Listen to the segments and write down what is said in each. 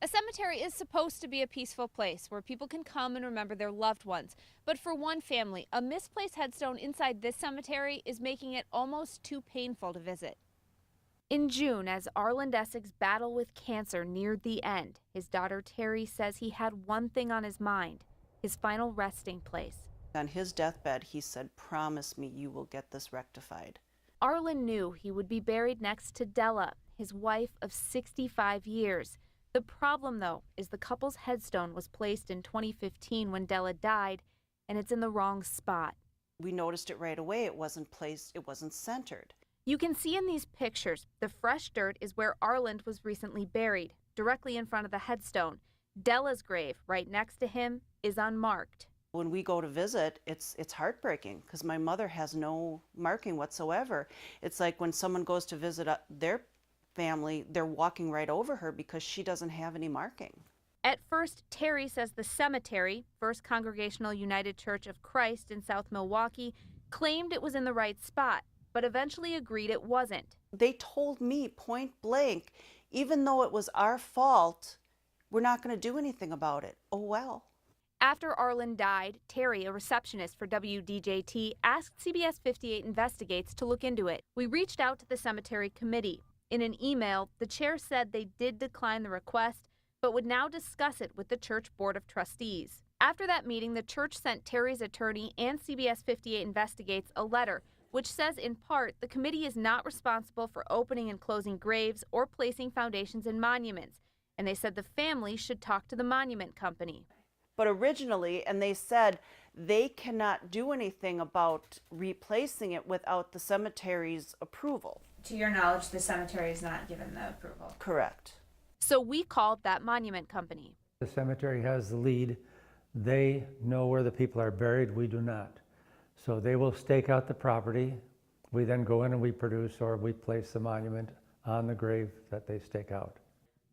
A cemetery is supposed to be a peaceful place where people can come and remember their loved ones. But for one family, a misplaced headstone inside this cemetery is making it almost too painful to visit. In June, as Arland Essig's battle with cancer neared the end, his daughter Terry says he had one thing on his mind, his final resting place. On his deathbed, he said, "Promise me you will get this rectified." Arland knew he would be buried next to Della, his wife of 65 years. The problem, though, is the couple's headstone was placed in 2015 when Della died, and it's in the wrong spot. We noticed it right away. It wasn't placed, it wasn't centered. You can see in these pictures, the fresh dirt is where Arland was recently buried, directly in front of the headstone. Della's grave, right next to him, is unmarked. When we go to visit, it's heartbreaking because my mother has no marking whatsoever. It's like when someone goes to visit their family, they're walking right over her because she doesn't have any marking. At first, Terry says the cemetery, First Congregational United Church of Christ in South Milwaukee, claimed it was in the right spot, but eventually agreed it wasn't. They told me point blank, even though it was our fault, we're not going to do anything about it. Oh, well. After Arland died, Terry, a receptionist for WDJT, asked CBS 58 Investigates to look into it. We reached out to the cemetery committee. In an email, the chair said they did decline the request, but would now discuss it with the church board of trustees. After that meeting, the church sent Terry's attorney and CBS 58 Investigates a letter, which says in part the committee is not responsible for opening and closing graves or placing foundations and monuments, and they said the family should talk to the monument company. But originally, and they said they cannot do anything about replacing it without the cemetery's approval. To your knowledge, the cemetery has not given the approval. Correct. So we called that monument company. The cemetery has the lead. They know where the people are buried. We do not. So they will stake out the property. We then go in and we produce or we place the monument on the grave that they stake out.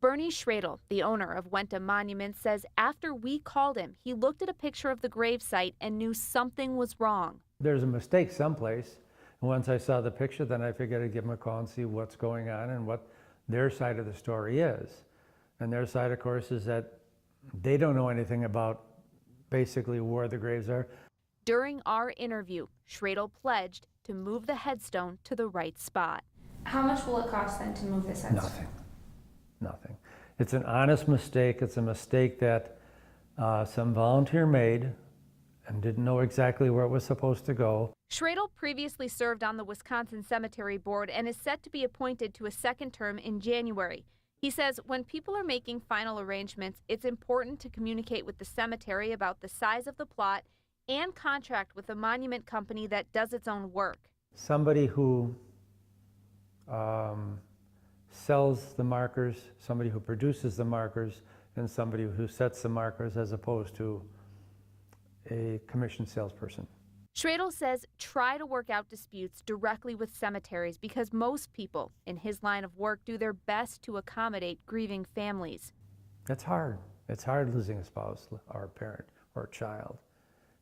Bernie Schradel, the owner of Wenta Monument, says after we called him, he looked at a picture of the gravesite and knew something was wrong. There's a mistake someplace. And once I saw the picture, then I figured I'd give them a call and see what's going on and what their side of the story is. And their side, of course, is that they don't know anything about basically where the graves are. During our interview, Schradel pledged to move the headstone to the right spot. How much will it cost then to move this headstone? Nothing. Nothing. It's an honest mistake. It's a mistake that some volunteer made and didn't know exactly where it was supposed to go. Schradel previously served on the Wisconsin Cemetery Board and is set to be appointed to a second term in January. He says when people are making final arrangements, it's important to communicate with the cemetery about the size of the plot and contract with a monument company that does its own work. Somebody who sells the markers, somebody who produces the markers, and somebody who sets the markers as opposed to a commissioned salesperson. Schradel says try to work out disputes directly with cemeteries because most people in his line of work do their best to accommodate grieving families. It's hard. It's hard losing a spouse or a parent or a child.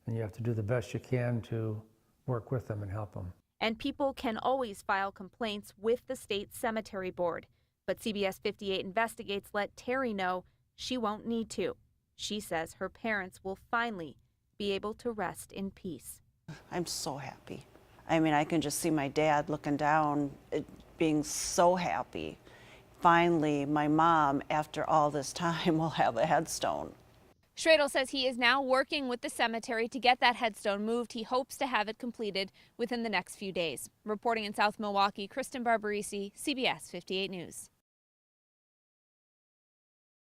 And you have to do the best you can to work with them and help them. And people can always file complaints with the state cemetery board. But CBS 58 Investigates let Terry know she won't need to. She says her parents will finally be able to rest in peace. I'm so happy. I mean, I can just see my dad looking down, being so happy. Finally, my mom, after all this time, will have a headstone. Schradel says he is now working with the cemetery to get that headstone moved. He hopes to have it completed within the next few days. Reporting in South Milwaukee, Kristen Barbarisi, CBS 58 News.